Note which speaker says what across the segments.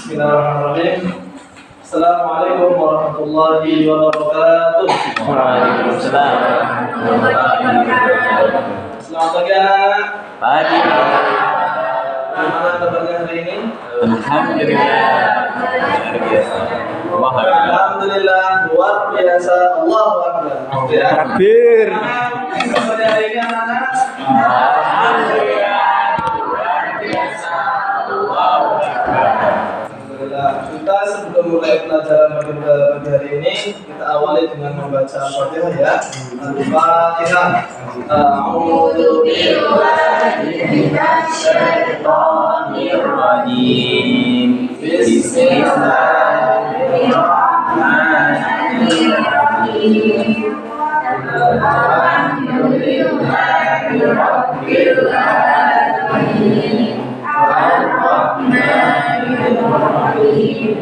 Speaker 1: Bismillahirrahmanirrahim. Assalamualaikum warahmatullahi wabarakatuh.
Speaker 2: Waalaikumsalam.
Speaker 1: Selamat pagi anak.
Speaker 2: Pagi.
Speaker 1: Bagaimana kabarnya hari ini?
Speaker 2: Alhamdulillah. Luar biasa.
Speaker 1: Alhamdulillah luar biasa. Allahu Akbar. Ya.
Speaker 2: Takbir.
Speaker 1: Bagaimana kabarnya hari ini anak-anak?
Speaker 2: Alhamdulillah. Luar biasa. Allahu Akbar.
Speaker 1: Alhamdulillah. Kita sebelum mulai pelajaran pagi hari ini, kita awali dengan membaca Al-Fatihah ya. Al-Fatihah. A'udzu billahi minasyaitonir rajim. Bismillahirrahmanirrahim. Alhamdulillahirabbil alamin. Ar-Rahmanir-Rahim.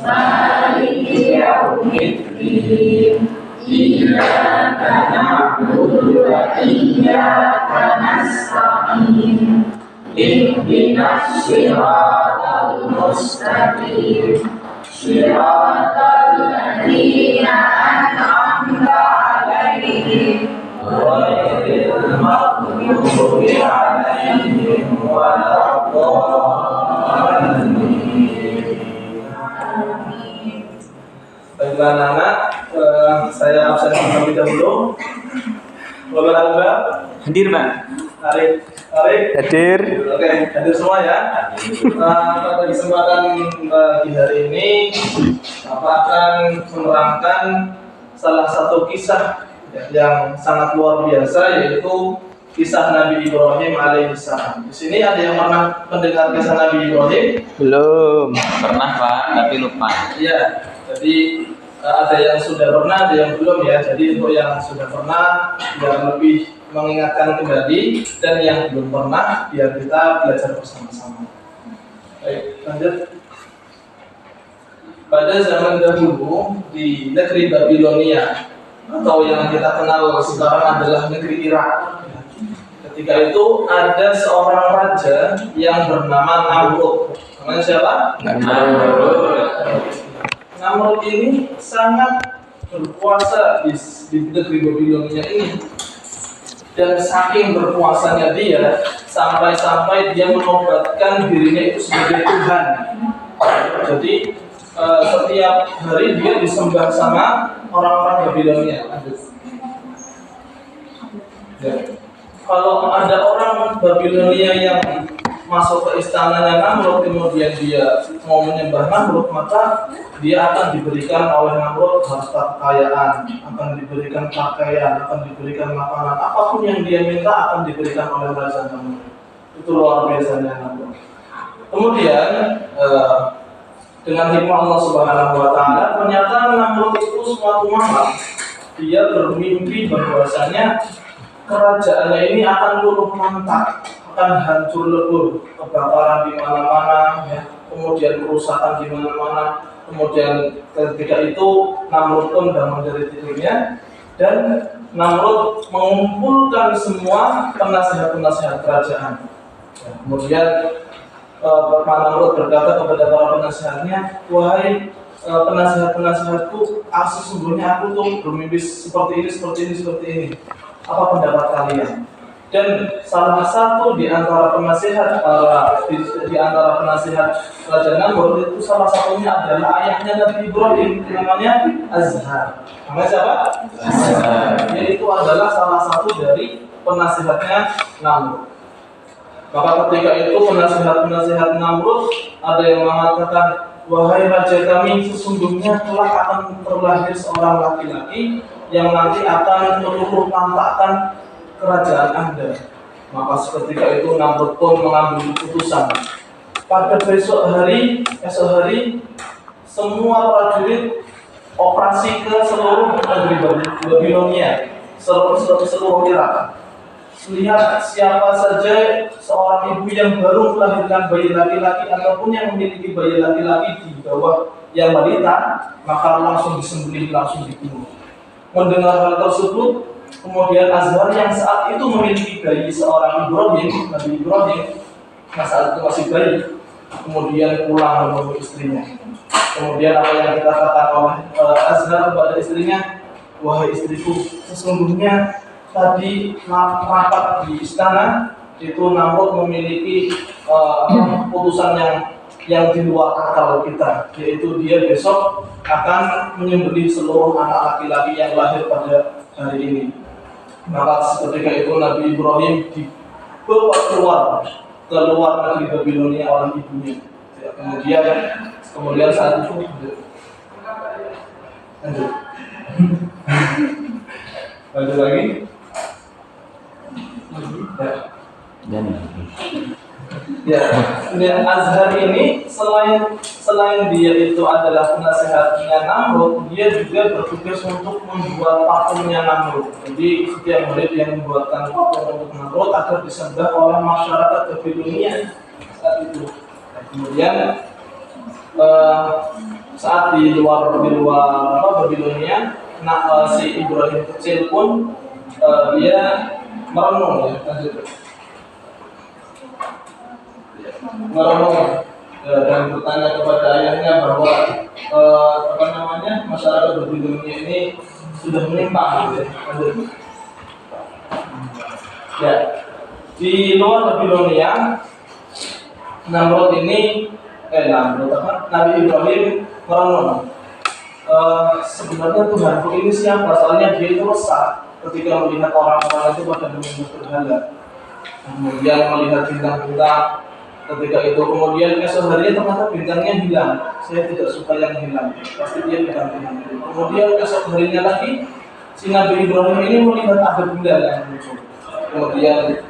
Speaker 1: Maliki yaumiddin. Iyyaka na'budu wa iyyaka nasta'in. Ihdinas siratal mustaqim. Siratal ladzina an'amta 'alaihim ghairil maghdubi 'alaihim waladdallin. Baiklah anak-anak, saya absen terlebih dahulu. Bapak-bapak
Speaker 2: Hadir, Pak.
Speaker 1: Arif,
Speaker 2: Hadir.
Speaker 1: oke, hadir semua ya. Pada kesempatan pagi hari ini, Bapak akan menerangkan salah satu kisah yang sangat luar biasa, yaitu kisah Nabi Ibrahim alaihissalam. Di sini ada yang pernah mendengar kisah Nabi Ibrahim?
Speaker 2: Belum. Pernah, Pak, tapi lupa.
Speaker 1: Iya. Jadi ada yang sudah pernah, ada yang belum ya. Jadi untuk yang sudah pernah, biar lebih mengingatkan kembali, dan yang belum pernah, biar kita belajar bersama-sama. Baik, lanjut. Pada zaman dahulu di negeri Babilonia, atau yang kita kenal sekarang adalah negeri Irak. Ketika itu ada seorang raja yang bernama Namrud. Namanya siapa? Namrud ini sangat berkuasa di negeri Babilonia ini. Dan saking berkuasanya dia, sampai-sampai dia menobatkan dirinya itu sebagai Tuhan. Jadi setiap hari dia disembah sama orang-orang Babilonia. Ya. Kalau ada orang Babilonia yang masuk ke istananya Namrud, kemudian dia mau menyembah Namrud, maka dia akan diberikan oleh Namrud harta kekayaan, akan diberikan pakaian, akan diberikan makanan, apapun yang dia minta akan diberikan oleh Raja Namrud. Itu luar biasanya Namrud. Kemudian dengan hikmah Allah Subhanahu wa Ta'ala, ternyata Namrud itu suatu malam dia bermimpi bahwasanya kerajaannya ini akan luluh lantak, akan hancur lebur, kebakaran di mana-mana, ya. Kemudian kerusakan di mana-mana. Kemudian ketika itu Namrud pun bangun dari tidurnya, dan Namrud mengumpulkan semua penasihat-penasihat kerajaan. Ya, kemudian Namrud berkata kepada para penasihatnya, wahai penasihat-penasihatku, sesungguhnya aku tuh bermimpi seperti ini. Apa pendapat kalian? Dan salah satu di antara penasihat Raja Namrud itu, salah satunya adalah ayahnya Nabi Ibrahim, namanya Azhar. Namanya siapa? Azhar. Yaitu adalah salah satu dari penasihatnya Namrud. Maka ketika itu penasihat Namrud ada yang mengatakan, wahai raja kami, sesungguhnya telah akan terlahir seorang laki-laki yang nanti akan meluluh lantakkan kerajaan Anda. Maka seketika itu Namrud pun mengambil keputusan. Pada esok hari semua prajurit operasi ke seluruh negeri Babilonia, seluruh Irak. Lihat siapa saja seorang ibu yang baru melahirkan bayi laki-laki ataupun yang memiliki bayi laki-laki di bawah yang balita, maka langsung disembelih, langsung dibunuh. Mendengar hal tersebut, kemudian Azhar yang saat itu memiliki bayi seorang Nabi Ibrahim, saat itu masih bayi, kemudian pulang menemui istrinya. Kemudian apa yang dikatakan oleh Azhar kepada istrinya, wahai istriku, sesungguhnya tadi rapat di istana itu Namrud memiliki keputusan yang di luar akal kita, yaitu dia besok akan menyembelih seluruh anak laki-laki yang lahir pada hari ini. Maka ketika itu Nabi Ibrahim dibawa keluar negeri Babilonia oleh ibunya. Ya, kemudian saat itu lanjut lagi. Ya, dan Azhar ini selain dia itu adalah penasehatnya Namrud, dia juga bertugas untuk membuat patungnya Namrud. Jadi setiap murid yang membuatkan patung untuk Namrud agar disembah oleh masyarakat Babilonia saat itu. Kemudian saat di luar Babilonia, si Ibrahim kecil pun dia merenung dan bertanya kepada ayahnya bahwa masyarakat Babilonia ini sudah menyimpang. Ya, di luar Babilonia, Nabi Ibrahim merenung. Sebenarnya Tuhanku ini siapa? Soalnya dia itu resah ketika melihat orang-orang itu pada menyembah berhala. Kemudian melihat bintang-bintang ketika itu, kemudian esok harinya ternyata bintangnya hilang. Saya tidak suka yang hilang, pasti dia bilang. Kemudian esok harinya lagi, si Nabi Ibrahim ini melihat ada benda yang muncul. Kemudian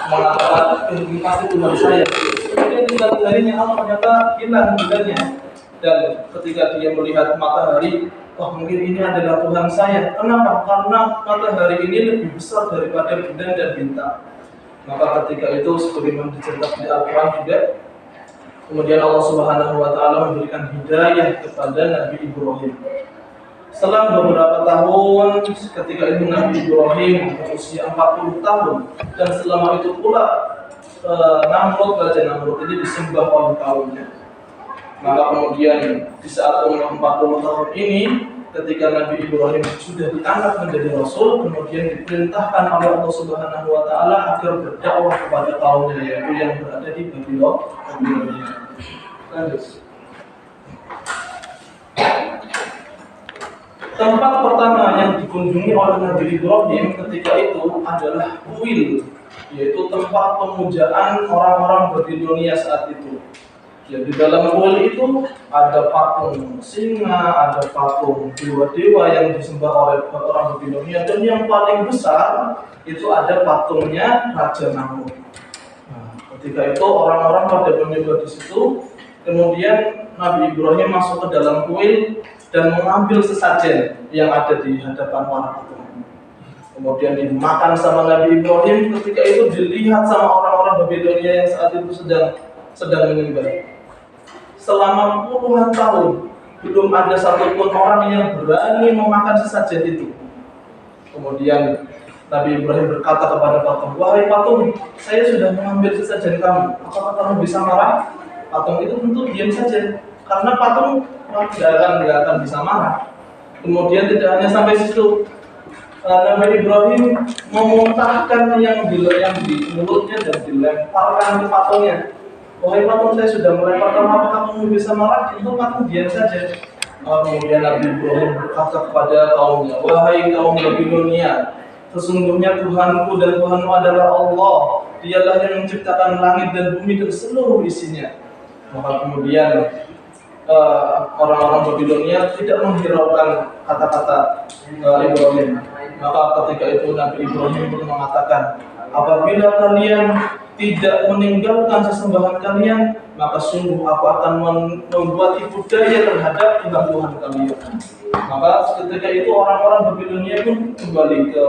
Speaker 1: mengatakan ini pasti Tuhan saya. Kemudian tiga harinya ternyata hilang bendanya. Dan ketika dia melihat matahari, oh mungkin ini adalah Tuhan saya. Kenapa? Karena matahari ini lebih besar daripada bulan dan bintang. Maka ketika itu sebagaimana diceritakan di Al-Quran juga, kemudian Allah Subhanahu Wa Taala memberikan hidayah kepada Nabi Ibrahim. Setelah beberapa tahun, ketika itu Nabi Ibrahim berusia 40 tahun, dan selama itu pula Raja Namrud ini disembah oleh kaumnya. Maka kemudian di saat umur 40 tahun ini, ketika Nabi Ibrahim sudah diangkat menjadi Rasul, kemudian diperintahkan oleh Allah Subhanahu Wa Taala agar berdakwah kepada kaumnya, yaitu yang berada di Babilonia. Lanjut. Tempat pertama yang dikunjungi oleh Nabi Ibrahim ketika itu adalah kuil, yaitu tempat pemujaan orang-orang Babilonia saat itu. Ya, di dalam kuil itu ada patung singa, ada patung dewa-dewa yang disembah oleh orang Babilonia, dan yang paling besar itu ada patungnya Raja Namrud. Nah, ketika itu orang-orang pada menyembah di situ. Kemudian Nabi Ibrahim masuk ke dalam kuil dan mengambil sesajen yang ada di hadapan para patung. Kemudian dimakan sama Nabi Ibrahim. Ketika itu dilihat sama orang-orang Babilonia yang saat itu sedang menyembah. Selama puluhan tahun belum ada satupun orang yang berani memakan sesajen itu. Kemudian Nabi Ibrahim berkata kepada patung, wahai patung, saya sudah mengambil sesajen kamu. Apakah kamu bisa marah? Patung itu tentu diam saja, karena patung tidak akan bisa marah. Kemudian tidak hanya sampai situ, Nabi Ibrahim memuntahkan yang di mulutnya dan dilemparkan ke patungnya. Wahai patung, saya sudah melemparkan, apakah kamu bisa marah? Itu patung diam saja. Kemudian Nabi Ibrahim berkata kepada kaumnya, wahai kaum Babilonia, sesungguhnya Tuhanku dan Tuhanmu adalah Allah. Dialah yang menciptakan langit dan bumi dan seluruh isinya. Maka kemudian orang-orang Babilonia tidak menghiraukan kata-kata Ibrahim. Maka ketika itu Nabi Ibrahim pun mengatakan, apabila kalian tidak meninggalkan sesembahan kalian, maka sungguh aku akan membuat tipu daya terhadap Tuhan kalian. Maka ketika itu orang-orang Babilonia pun kembali ke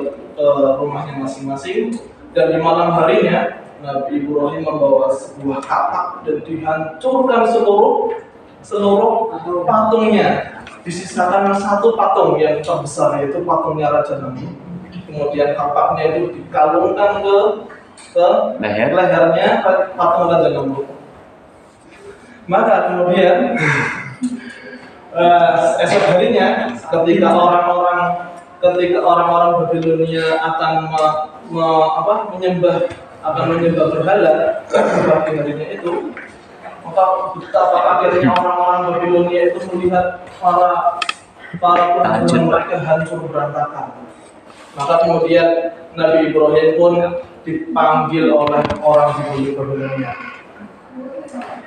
Speaker 1: rumahnya masing-masing, dan di malam harinya Nabi Ibrahim membawa sebuah kapak dan dihancurkan seluruh patungnya. Disisakan satu patung yang terbesar, yaitu patungnya Raja Namrud. Kemudian kapaknya itu dikalungkan ke lehernya patung Raja Namrud. Maka kemudian esok harinya ketika orang-orang Babilonia akan menyembah berhala di harinya itu, maka betapa akhirnya orang-orang Babilonia itu melihat para penghulu mereka hancur berantakan. Maka kemudian Nabi Ibrahim pun dipanggil oleh orang di Babilonia.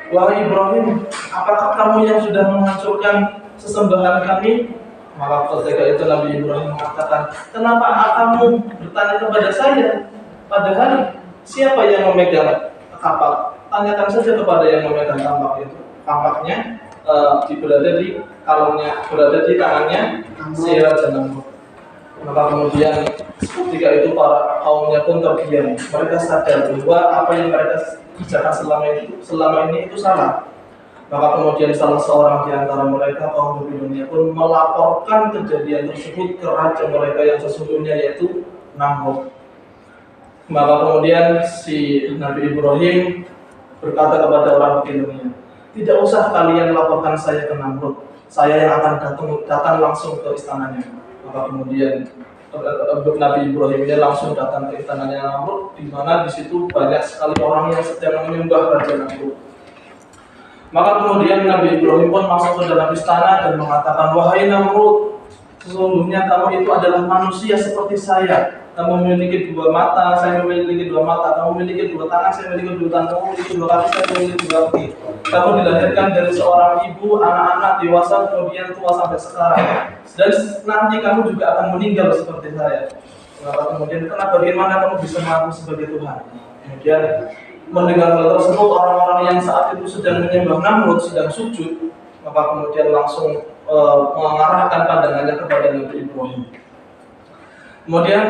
Speaker 1: Wahai Ibrahim, apakah kamu yang sudah menghancurkan sesembahan kami? Maka ketika itu Nabi Ibrahim mengatakan, kenapa kamu bertanya kepada saya? Padahal siapa yang memegang kapak? Tanyakan saja kepada yang memegang kapak itu. Kapaknya berada di kalungnya, berada di tangannya si Raja Namrud. Maka kemudian ketika itu para kaumnya pun terdiam. Mereka sadar bahwa apa yang mereka kerjakan selama ini itu salah. Maka kemudian salah seorang di antara mereka, kaum Babilonia pun melaporkan kejadian tersebut ke raja mereka yang sesungguhnya, yaitu Namrud. Maka kemudian si Nabi Ibrahim berkata kepada orang Babilonia, tidak usah kalian laporkan saya ke Namrud, saya yang akan datang langsung ke istananya. Maka kemudian Nabi Ibrahim ini langsung datang ke istananya Namrud, di mana di situ banyak sekali orang yang sedang menyembah Raja Namrud. Maka kemudian Nabi Ibrahim pun masuk ke dalam istana dan mengatakan, wahai Namrud, sesungguhnya kamu itu adalah manusia seperti saya. Kamu memiliki dua mata, saya memiliki dua mata. Kamu memiliki dua tangan, saya memiliki dua tangan. Kamu memiliki dua kaki, saya memiliki dua kaki. Kamu dilahirkan dari seorang ibu, anak-anak dewasa, kemudian tua sampai sekarang. Dan nanti kamu juga akan meninggal seperti saya. Maka kemudian bagaimana kamu bisa mengaku sebagai Tuhan? Kemudian mendengar hal tersebut, orang-orang yang saat itu sedang menyembah Namrud, sedang sujud, maka kemudian langsung mengarahkan pandangannya kepada Nabi Ibrahim. Kemudian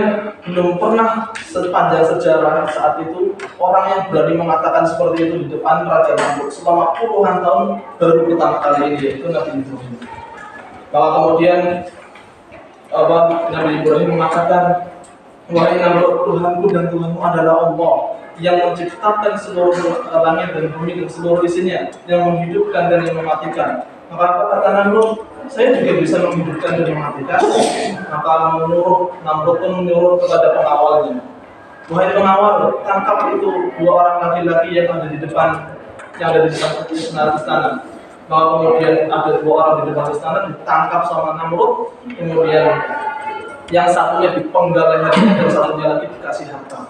Speaker 1: belum pernah sepanjang sejarah saat itu orang yang berani mengatakan seperti itu di depan Raja Namrud selama puluhan tahun, baru pertama kali ini, yaitu Nabi Ibrahim. Maka kemudian Nabi Ibrahim mengatakan, wahai Namrud, Tuhanku dan Tuhanmu adalah Allah yang menciptakan seluruh langit dan bumi dan seluruh isinya, yang menghidupkan dan yang mematikan. Maka apa kata Namrud? Saya juga bisa menghidupkan dan mematikan. Maka Namrud pun menyuruh kepada pengawalnya, wahai pengawal, tangkap itu dua orang laki-laki yang ada di depan, yang ada di istana. Maka kemudian ada dua orang di depan istana ditangkap sama Namrud. Kemudian yang satunya dipenggal lehernya dan satunya lagi dikasih harta.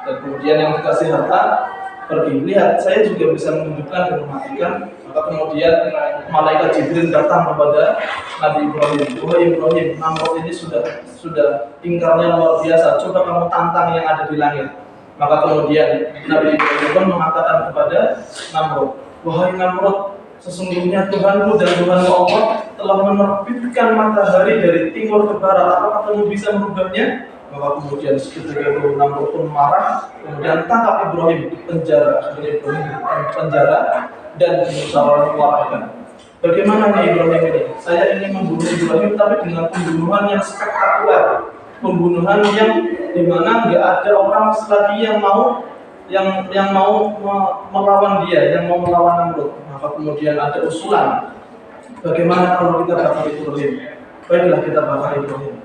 Speaker 1: Dan kemudian yang dikasih harta pergi, lihat saya juga bisa menghidupkan dan mematikan. Maka kemudian malaikat Jibril datang kepada Nabi Ibrahim, wahai Ibrahim, Namrud ini sudah ingkarnya luar biasa, coba kamu tantang yang ada di langit. Maka kemudian Nabi Ibrahim pun mengatakan kepada Namrud, wahai Namrud, sesungguhnya Tuhanku dan Tuhanmu Allah telah menerbitkan matahari dari timur ke barat, apakah kamu bisa merubahnya? Maka kemudian ketika itu Namrud pun marah, kemudian tangkap Ibrahim di penjara, dan dimusyawarahkan. Bagaimana nih Ibrahim ini? Saya ingin membunuh Ibrahim, tapi dengan pembunuhan yang spektakuler, pembunuhan yang dimana nggak ada orang lagi yang mau melawan dia, yang mau melawan Namrud. Maka kemudian ada usulan, bagaimana kalau kita bakar Ibrahim? Baiklah, kita bakar Ibrahim.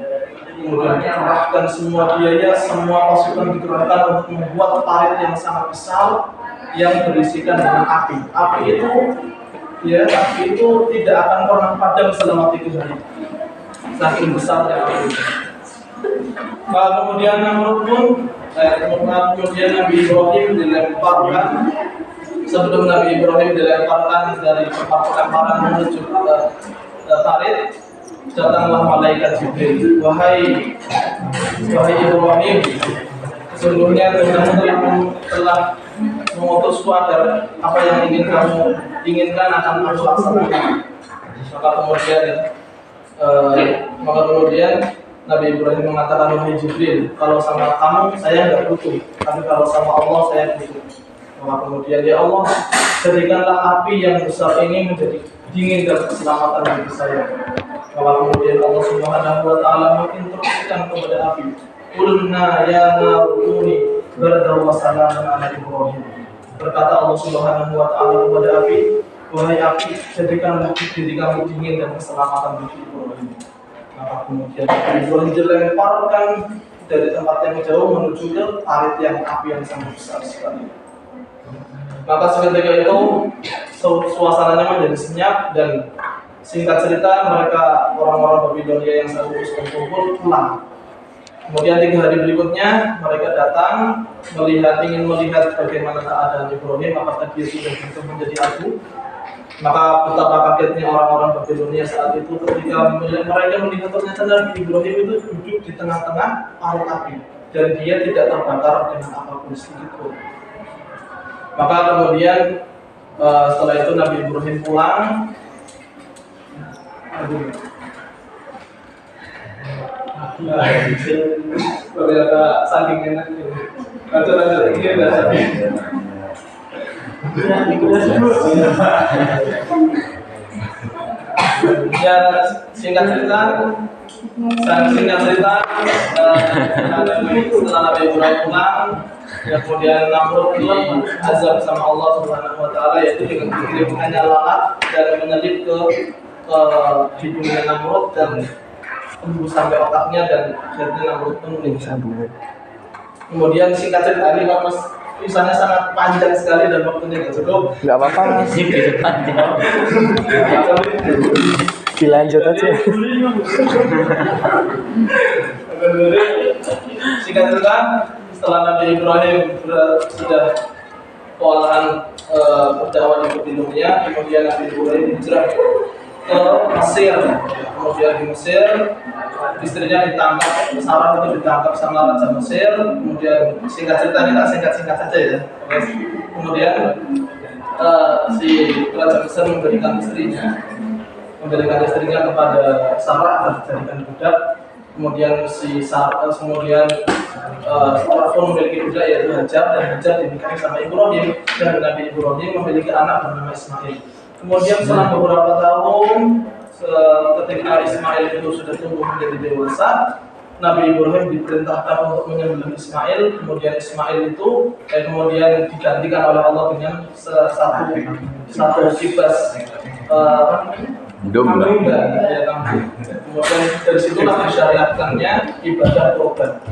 Speaker 1: Kemudian dikerahkan semua biaya, semua pasukan dikerahkan untuk membuat parit yang sangat besar yang berisikan dengan api. Api itu tidak akan pernah padam selama 3 hari. Saking besarnya api itu. Kemudian Namrud pun, kemudian Nabi Ibrahim dilemparkan. Sebelum Nabi Ibrahim dilemparkan dari tempat pelemparan menuju ke parit, datanglah malaikat Jibril. Wahai Ibrahim, sesungguhnya Tuhan telah mengutusku agar apa yang kamu inginkan akan aku laksanakan. Maka kemudian Nabi Ibrahim mengatakan, wahai Jibril, kalau sama kamu saya nggak butuh, tapi kalau sama Allah saya butuh. Maka kemudian, ya Allah, jadikanlah api yang besar ini menjadi dingin dan keselamatan bagi saya. Maka kemudian Allah Subhanahu wa Ta'ala menginstruksikan kepada api, qulna ya naruni bardan wa salaman ala Ibrahim. Berkata Allah Subhanahu wa taala kepada api, "Wahai api, jadikan diri kamu dingin dan keselamatan bagi Ibrahim." Maka kemudian Ibrahim dilemparkan dari tempat yang jauh menuju ke parit yang api yang sangat besar sekali. Maka seketika itu suasananya menjadi senyap dan singkat cerita mereka orang-orang Babilonia yang satu berkumpul pulang. Kemudian 3 hari berikutnya mereka datang ingin melihat bagaimana keadaan Ibrahim, apakah dia sudah berubah menjadi abu. Maka betapa kagetnya orang-orang Babilonia saat itu ketika mereka melihat ternyata Nabi Ibrahim itu duduk di tengah-tengah parit api dan dia tidak terbakar dengan apapun sedikitpun. Maka kemudian setelah itu Nabi Ibrahim pulang. Ternyata saking enak gitu. Lanjut ini bahasa. Ya singkat cerita setelah Nabi Ibrahim pulang, ya kemudian Namrud diazab sama Allah Subhanahu wa taala, yaitu dengan dikirimkannya lalat dan menyelip ke hidungnya Namrud dan tembus sampai otaknya dan akhirnya Namrud pun meninggal. Kemudian singkat cerita ini Mas kisahnya sangat panjang sekali dan waktunya nggak cukup.
Speaker 2: Nggak apa-apa Mas. Dilanjut aja.
Speaker 1: Singkat cerita, setelah Nabi Ibrahim sudah kewalahan berdakwah di Babilonia, kemudian Nabi Ibrahim hijrah ke Mesir. Kemudian di Mesir istrinya ditangkap, Sarah itu ditangkap sama Raja Mesir. Kemudian singkat cerita ini tak singkat saja ya. Kemudian si Raja Mesir memberikan istrinya kepada Sarah agar dijadikan budak. Kemudian Sarah pun memiliki budak yaitu Hajar, dan Hajar dinikahi sama Ibrahim, dan Nabi Ibrahim memiliki anak bernama Ismail. Kemudian setelah beberapa tahun ketika Ismail itu sudah tumbuh menjadi dewasa, Nabi Ibrahim diperintahkan untuk menyembelih Ismail. Kemudian Ismail itu kemudian digantikan oleh Allah dengan satu kibas
Speaker 2: domba.
Speaker 1: Ya, kemudian dari situlah disyariatkannya ibadah kurban.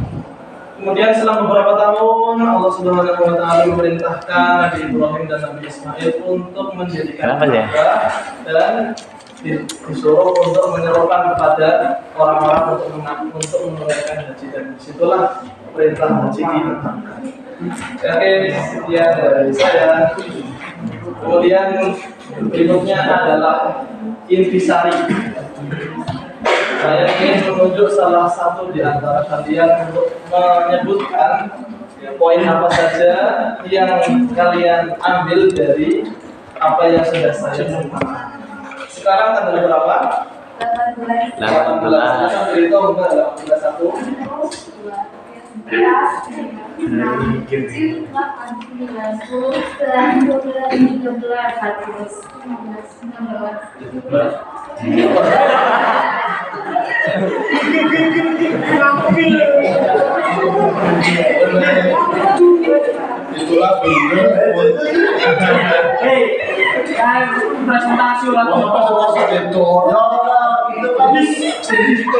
Speaker 1: Kemudian setelah beberapa tahun Allah Subhanahu wa taala memerintahkan Nabi Ibrahim dan Nabi Ismail untuk mendirikan Ka'bah dan disuruh untuk menyerukan kepada orang-orang untuk menunaikan haji, dan disitulah perintah haji ditetapkan. Oke, sekian dari saya. Kemudian berikutnya adalah intisari. Saya ingin menunjuk salah satu di antara kalian untuk menyebutkan poin apa saja yang kalian ambil dari apa yang sudah saya sampaikan. Sekarang tanggal berapa? 18. 18. Beritahu enggak
Speaker 3: Itulah benar.
Speaker 1: Presentasi ulang
Speaker 3: itu. Itu habis itu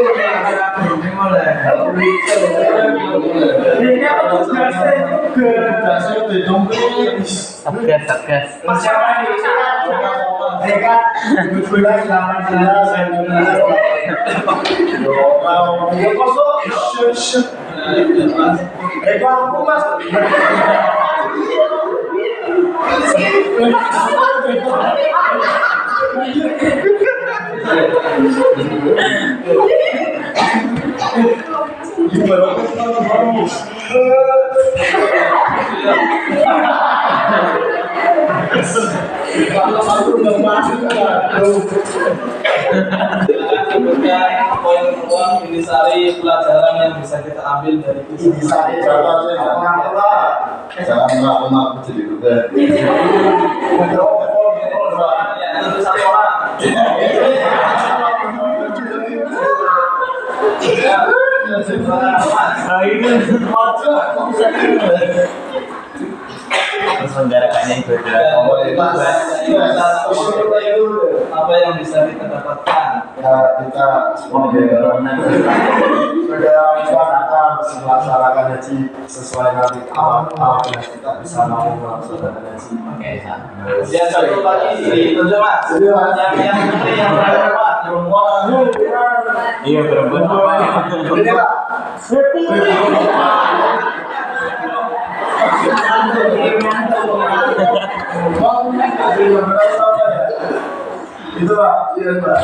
Speaker 1: poin-poin intisari pelajaran yang bisa kita ambil dari kisah ini.
Speaker 3: Jangan ngaku-ngaku jadi juga.
Speaker 1: Itu satu orang.
Speaker 2: terselenggarakannya ibadah.
Speaker 1: Apa yang bisa kita dapatkan?
Speaker 3: Kita semoga akan melaksanakan haji sesuai nanti awal yang kita bisa mau melaksanakan haji.
Speaker 1: Kemudian satu lagi itu mas. Yang perempuan.
Speaker 2: Iya perempuan.
Speaker 3: Ini Pak. Itu Pak, iya Pak.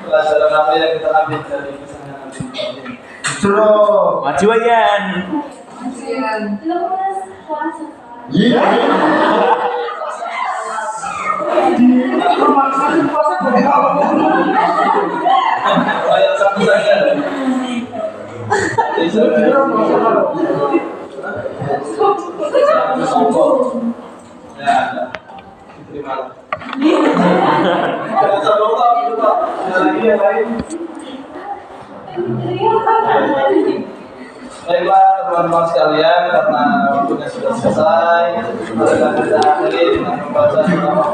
Speaker 1: Pelajaran apa yang kita ambil dari kisahnya Nabi Ibrahim?
Speaker 3: Terus.
Speaker 2: Maju Yan.
Speaker 3: Iya.
Speaker 1: Ayat satu saja. Ya, terima Baiklah teman-teman sekalian, karena waktunya sudah selesai, maka kita akhiri dengan membaca nama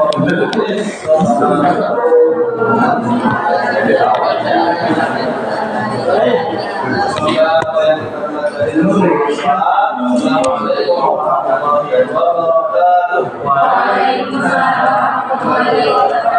Speaker 1: Semoga apa yang kita pelajari itu bermanfaat. Assalamualaikum warahmatullahi wabarakatuh.
Speaker 4: Waalaikumsalam warahmatullahi wabarakatuh.